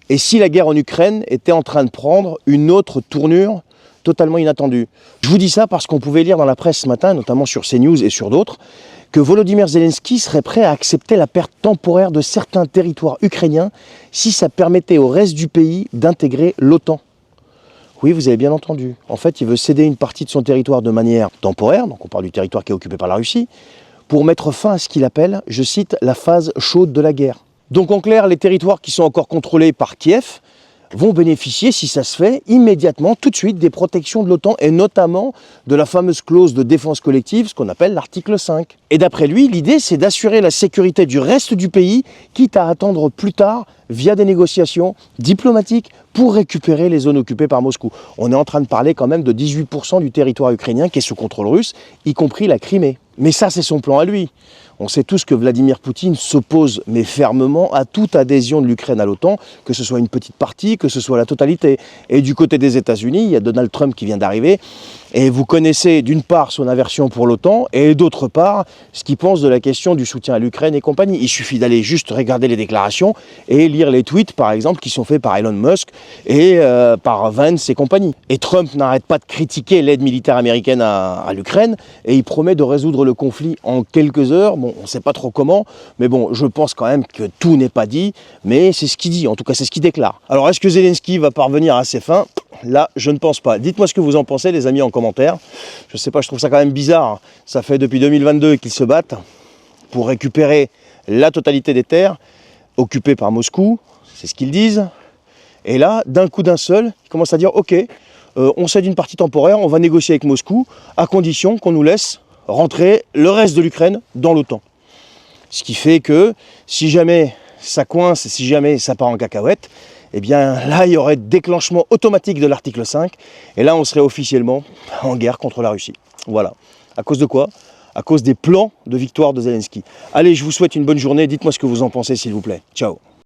Et si la guerre en Ukraine était en train de prendre une autre tournure totalement inattendue. Je vous dis ça parce qu'on pouvait lire dans la presse ce matin, notamment sur CNews et sur d'autres, que Volodymyr Zelensky serait prêt à accepter la perte temporaire de certains territoires ukrainiens si ça permettait au reste du pays d'intégrer l'OTAN. Oui, vous avez bien entendu. En fait, il veut céder une partie de son territoire de manière temporaire, donc on parle du territoire qui est occupé par la Russie, pour mettre fin à ce qu'il appelle, je cite, la phase chaude de la guerre. Donc en clair, les territoires qui sont encore contrôlés par Kiev vont bénéficier, si ça se fait, immédiatement, tout de suite, des protections de l'OTAN et notamment de la fameuse clause de défense collective, ce qu'on appelle l'article 5. Et d'après lui, l'idée, c'est d'assurer la sécurité du reste du pays, quitte à attendre plus tard, via des négociations diplomatiques, pour récupérer les zones occupées par Moscou. On est en train de parler quand même de 18% du territoire ukrainien qui est sous contrôle russe, y compris la Crimée. Mais ça, c'est son plan à lui. On sait tous que Vladimir Poutine s'oppose, mais fermement, à toute adhésion de l'Ukraine à l'OTAN, que ce soit une petite partie, que ce soit la totalité. Et du côté des États-Unis, il y a Donald Trump qui vient d'arriver, et vous connaissez d'une part son aversion pour l'OTAN, et d'autre part, ce qu'il pense de la question du soutien à l'Ukraine et compagnie. Il suffit d'aller juste regarder les déclarations et lire les tweets, par exemple, qui sont faits par Elon Musk et par Vance et compagnie. Et Trump n'arrête pas de critiquer l'aide militaire américaine à l'Ukraine, et il promet de résoudre le conflit en quelques heures. Bon, on ne sait pas trop comment, mais bon, je pense quand même que tout n'est pas dit, mais c'est ce qu'il dit, en tout cas c'est ce qu'il déclare. Alors est-ce que Zelensky va parvenir à ses fins ? Là, je ne pense pas. Dites-moi ce que vous en pensez, les amis, en commentaire. Je ne sais pas, je trouve ça quand même bizarre. Ça fait depuis 2022 qu'ils se battent pour récupérer la totalité des terres occupées par Moscou, c'est ce qu'ils disent. Et là, d'un coup d'un seul, ils commencent à dire « Ok, on cède une partie temporaire, on va négocier avec Moscou, à condition qu'on nous laisse rentrer le reste de l'Ukraine dans l'OTAN. » Ce qui fait que si jamais ça coince, si jamais ça part en cacahuète, eh bien là il y aurait déclenchement automatique de l'article 5, et là on serait officiellement en guerre contre la Russie. Voilà. À cause de quoi ? À cause des plans de victoire de Zelensky. Allez, je vous souhaite une bonne journée, dites-moi ce que vous en pensez s'il vous plaît. Ciao.